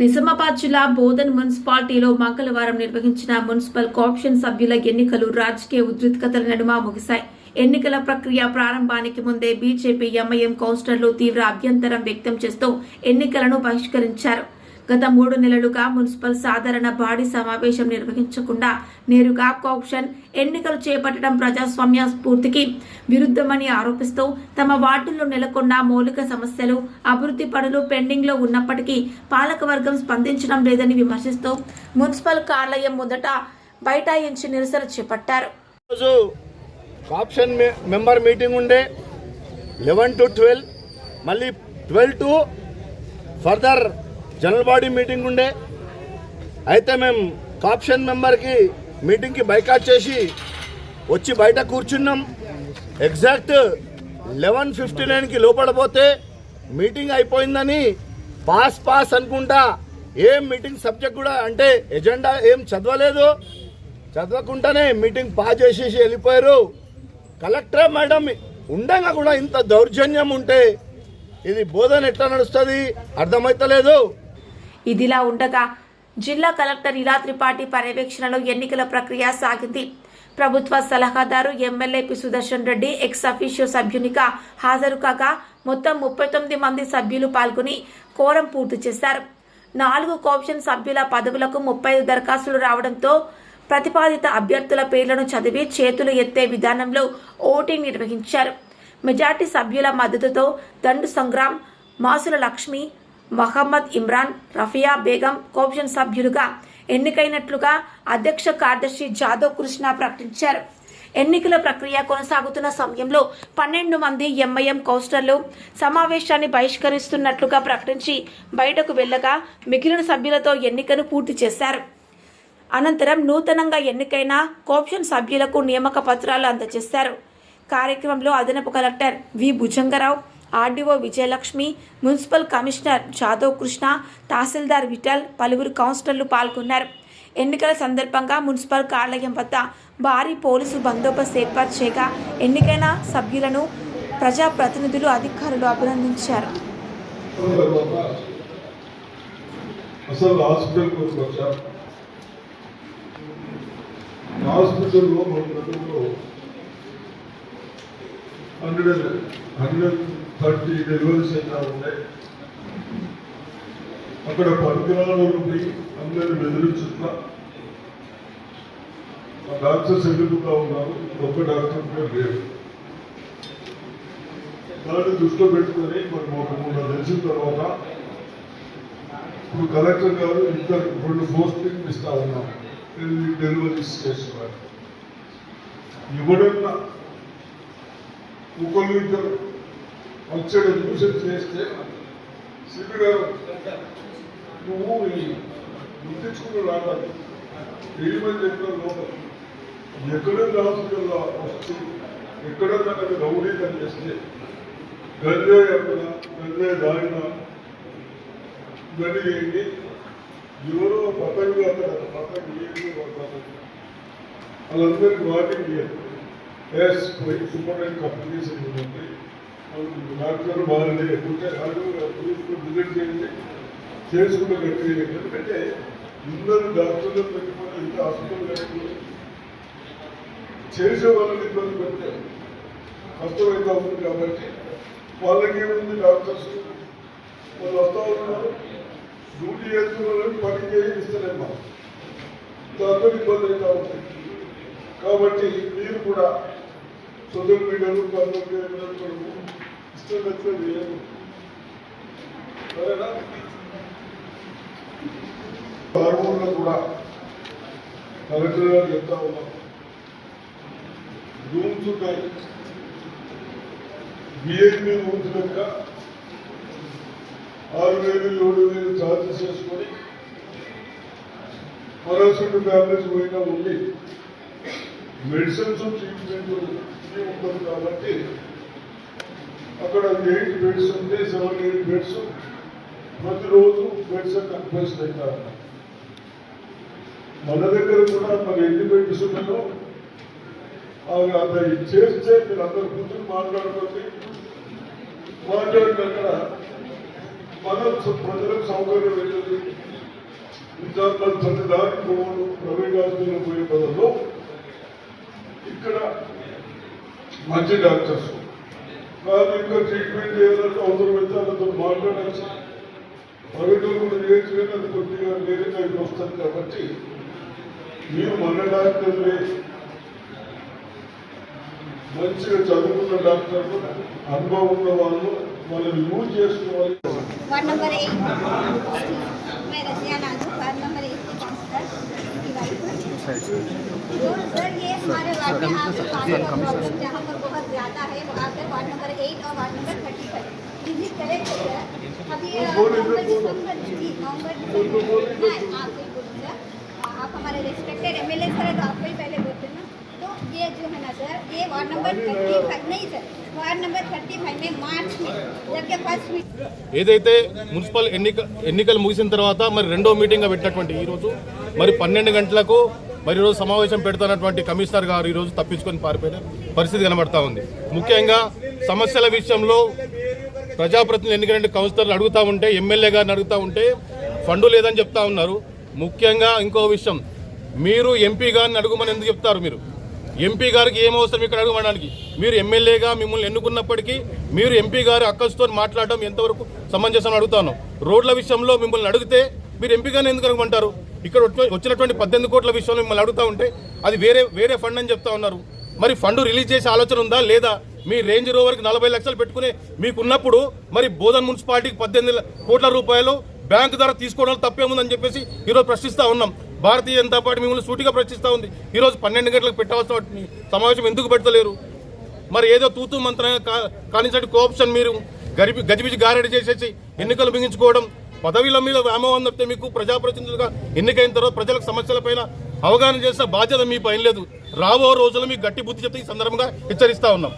నిజామాబాద్ జిల్లా బోధన్ మున్సిపాలిటీలో మంగళవారం నిర్వహించిన మున్సిపల్ కార్పొరేషన్ సభ్యుల ఎన్నికలు రాజకీయ ఉద్రిక్తతల నడుమ ముగిశాయి. ఎన్నికల ప్రక్రియ ప్రారంభానికి ముందే బీజేపీ ఎంఐఎం కౌన్సిలర్లు తీవ్ర అభ్యంతరం వ్యక్తం చేస్తూ ఎన్నికలను బహిష్కరించారు. గత 3 నెలలుగా మున్సిపల్ సాధారణ బాడీ సమావేశం నిర్వహించకుండా నేరుగా కార్పొరేషన్ ఎన్నికలు చేపట్టడం ప్రజాస్వామ్య స్ఫూర్తికి విరుద్ధమని ఆరోపిస్తూ తమ వార్డుల్లో నెలకొన్న మౌలిక సమస్యలు, అభివృద్ధి పనులు పెండింగ్ లో ఉన్నప్పటికీ పాలకవర్గం స్పందించడం లేదని విమర్శిస్తూ మున్సిపల్ కార్యాలయం ముందట బైఠాయించి నిరసన చేపట్టారు. కార్పొరేషన్ మెంబర్ మీటింగ్ ఉండే 11 to 12, మళ్ళీ 12 to further general body meeting ఉండే. అయితే మేము కార్పొరేషన్ మెంబర్కి మీటింగ్కి బైకాట్ చేసి వచ్చి బయట కూర్చున్నాం. ఎగ్జాక్ట్ 11:59కి లోపడపోతే మీటింగ్ అయిపోయిందని పాస్ అనుకుంటా ఏం మీటింగ్ సబ్జెక్ట్ కూడా అంటే ఎజెండా ఏం చదవకుండానే మీటింగ్ పాస్ చేసేసి వెళ్ళిపోయారు. కలెక్టర్ మేడం ఉండగా కూడా ఇంత దౌర్జన్యం ఉంటే ఇది బోధన ఎట్లా నడుస్తుంది అర్థమైతలేదు. ఇదిలా ఉండగా జిల్లా కలెక్టర్ ఇలా త్రిపాఠి పర్యవేక్షణలో ఎన్నికల ప్రక్రియ సాగింది. ప్రభుత్వ సలహాదారు MLA P Sudarshan Reddy ex officio సభ్యునిగా హాజరు కాగా మొత్తం 39 మంది సభ్యులు పాల్గొని కోరం పూర్తి చేశారు. 4 కార్పొరేషన్ సభ్యుల పదవులకు 35 దరఖాస్తులు రావడంతో ప్రతిపాదిత అభ్యర్థుల పేర్లను చదివి చేతులు ఎత్తే విధానంలో ఓటింగ్ నిర్వహించారు. మెజార్టీ సభ్యుల మద్దతుతో దండు సంగ్రామ్, మాసుల లక్ష్మి, మహమ్మద్ ఇమ్రాన్, రఫియా బేగం కార్పొరేషన్ సభ్యులుగా ఎన్నికైనట్లుగా అధ్యక్ష కార్యదర్శి జాదవ్ కృష్ణ ప్రకటించారు. ఎన్నికల ప్రక్రియ కొనసాగుతున్న సమయంలో 12 మంది ఎంఐఎం కౌన్సిలర్లు సమావేశాన్ని బహిష్కరిస్తున్నట్లుగా ప్రకటించి బయటకు వెళ్లగా మిగిలిన సభ్యులతో ఎన్నికను పూర్తి చేశారు. అనంతరం నూతనంగా ఎన్నికైన కార్పొరేషన్ సభ్యులకు నియామక పత్రాలు అందజేశారు. కార్యక్రమంలో అదనపు collector V Bhujangarao, RDO Vijayalakshmi, municipal commissioner Jadhav Krishna, tahsildar Vithal, పలువురు కౌన్సిలర్లు పాల్గొన్నారు. ఎన్నికల సందర్భంగా మున్సిపల్ కార్యాలయం వద్ద భారీ పోలీసు బందోబస్తు ఏర్పాటు చేయగా ఎన్నికైన సభ్యులను ప్రజాప్రతినిధులు, అధికారులు అభినందించారు. హాస్పిటల్లో 130 డెలివరీస్ అయినా ఉన్నాయి. అక్కడ పరికరాలు పోయి అందరూ బెదిరించుకున్నా డాక్టర్స్ ఎదుగుతూ ఉన్నారు. ఒక్క డాక్టర్ కూడా లేరు. దాన్ని దృష్టిలో పెట్టుకొని మనం ఒక 3 తెలిసిన తర్వాత ఇప్పుడు కలెక్టర్ గారు ఇంకా 2 పోస్టింగ్ ఇస్తా ఉన్నాం. డెలివరీస్ చేస్తున్నారు. ఎవడన్నా ఒకళ్ళు ఇద్దరు వచ్చాడు న్యూసెన్స్ చేస్తే సిపి గారు నువ్వు గుర్తించుకుని రావాలి ఏమని చెప్పిన లోపల ఎక్కడన్నా హాస్పిటల్లో వచ్చి ఎక్కడన్నా కానీ రౌడీగా చేస్తే గంజాయి అక్కడ గంజాయి దాడినా ఇవన్నీ ఏంటి ఎవరో పతంగా అక్కడ పతంగా ఏంటి వాళ్ళందరికీ వాటింగ్ పోయి సూపరింటెండెంట్ అప్లికేషన్ ఉంటుంది. డాక్టర్ బాగానే విజిట్ చేయండి చేసుకుంటే గట్టి. ఎందుకంటే అందరూ డాక్టర్లు పెట్టుకుని ఇంత హాస్పిటల్ పెట్టుకుని చేసే వాళ్ళని ఇబ్బంది పెడితే కష్టమైతే అవుతుంది. కాబట్టి వాళ్ళకి ఏముంది డాక్టర్స్ వాళ్ళు వస్తూ ఉన్నారు, డ్యూటీ చేస్తున్న వాళ్ళని పని చేయిస్తలేమా అందరూ ఇబ్బంది అవుతూ ఉంటుంది. కాబట్టి మీరు కూడా సోషల్ మీడియాలో ఇష్టం వచ్చిన వేయరు. సరేనా? హార్మోన్లో కూడా కలెక్టర్ గారు చెప్తా ఉన్నాం. రూమ్స్ ఉన్నాయి, బిఐపీ రూమ్స్ కనుక 6,000 7,000 ఛార్జెస్ చేసుకొని పరాసెంట్ ఫ్యామిలీస్ పోయినా ఉంది. మెడిసిన్స్ ట్రీట్మెంట్ ఉంటుంది కాబట్టి అక్కడ 8 బెడ్స్ ఉంటే 7-8 బెడ్స్ ప్రతిరోజు బెడ్స్ కంపల్సరీ అవుతారు. మన దగ్గర కూడా మరి ఎన్ని బెడ్స్ ఉన్నాయో అది చేస్తే మీరు అందరు కూర్చొని మాట్లాడుకోండి. మాట్లాడిన అక్కడ మనం ప్రజలకు సౌకర్యం వెళ్ళదు. నిజామాబాద్ ప్రతి దానికి పోవడం ప్రైవేట్ హాస్పిటల్ పోయే బదులు ఇక్కడ మంచి డాక్టర్స్ కాదు ఇంకా ట్రీట్మెంట్ చేయాలంటే అవసరం అయితే వాళ్ళతో మాట్లాడాల్సి ప్రైవేట్ కూడా చేయొచ్చు కానీ అది కొద్దిగా వేరే టైప్ వస్తుంది కాబట్టి మీరు మన డాక్టర్లే మంచిగా చదువుకున్న డాక్టర్లు అనుభవం ఉన్న వాళ్ళు వాళ్ళని యూజ్ చేసుకోవాలి. वार्ड नंबर 8 मैं रजिया नानू वार्ड नंबर 8 की काउंसलर तो सर ये हमारे वार्ड में आपके पानी का प्रॉब्लम जहाँ पर बहुत ज़्यादा है वो आकर वार्ड नंबर 8 और वार्ड नंबर 35 विजिट करें अभी नवंबर आप हमारे रिस्पेक्टेड एमएलए सर है तो आपको ही पहले बोलते ना तो ये जो है ना सर ये वार्ड नंबर 35 नहीं सर वार्ड नंबर 35 में मार्च में जबकि फर्स्ट वीक ఏదైతే మున్సిపల్ ఎన్నికలు ముగిసిన తర్వాత మరి రెండో మీటింగ్ పెట్టినటువంటి ఈరోజు మరి 12 గంటలకు మరి ఈరోజు సమావేశం పెడుతున్నటువంటి కమిషనర్ గారు ఈరోజు తప్పించుకొని పారిపోయిన పరిస్థితి కనబడతా ఉంది. ముఖ్యంగా సమస్యల విషయంలో ప్రజాప్రతినిధులు ఎన్నికైన కౌన్సిలర్లు అడుగుతూ ఉంటే ఎమ్మెల్యే గారిని అడుగుతూ ఉంటే ఫండు లేదని చెప్తా ఉన్నారు. ముఖ్యంగా ఇంకో విషయం మీరు ఎంపీ గారిని అడుగుమని ఎందుకు చెప్తారు? మీరు ఎంపీ గారికి ఏం అవసరం ఇక్కడ అడగడానికి? మీరు ఎమ్మెల్యేగా మిమ్మల్ని ఎన్నుకున్నప్పటికీ మీరు ఎంపీ గారి అక్కస్తో మాట్లాడడం ఎంతవరకు సమంజసం అడుగుతాను. రోడ్ల విషయంలో మిమ్మల్ని అడిగితే మీరు ఎంపీ గారిని ఎందుకు అడగమంటారు? ఇక్కడ వచ్చినటువంటి 18 కోట్ల విషయంలో మిమ్మల్ని అడుగుతూ ఉంటే అది వేరే ఫండ్ అని చెప్తా ఉన్నారు. మరి ఫండ్ రిలీజ్ చేసే ఆలోచన ఉందా లేదా? మీ రేంజ్ రోవర్కి 40 లక్షలు పెట్టుకునే మీకున్నప్పుడు మరి బోధన్ మున్సిపాలిటీకి 18 కోట్ల రూపాయలు బ్యాంకు ద్వారా తీసుకోవడం తప్పేముందని చెప్పేసి ఈరోజు ప్రశ్నిస్తూ ఉన్నాం. భారతీయ జనతా పార్టీ మిమ్మల్ని సూటిగా ప్రశ్నిస్తూ ఉంది. ఈరోజు 12 గంటలకు పెట్టవలసిన సమావేశం ఎందుకు పెడతలేరు? మరి ఏదో తూతూ మంత్రంగా కానించే కోఆప్షన్ మీరు గజిబిజి గారెడి చేసేసి ఎన్నికలు బిగించుకోవడం, పదవిల మీద వ్యామోహం తప్పితే మీకు ప్రజాప్రతినిధులుగా ఎన్నికైన తర్వాత ప్రజలకు సమస్యలపైన అవగాహన చేసిన బాధ్యత మీ పైన లేదు. రాబో రోజుల్లో మీకు గట్టి బుద్ధి చెప్తే ఈ సందర్భంగా హెచ్చరిస్తా ఉన్నాం.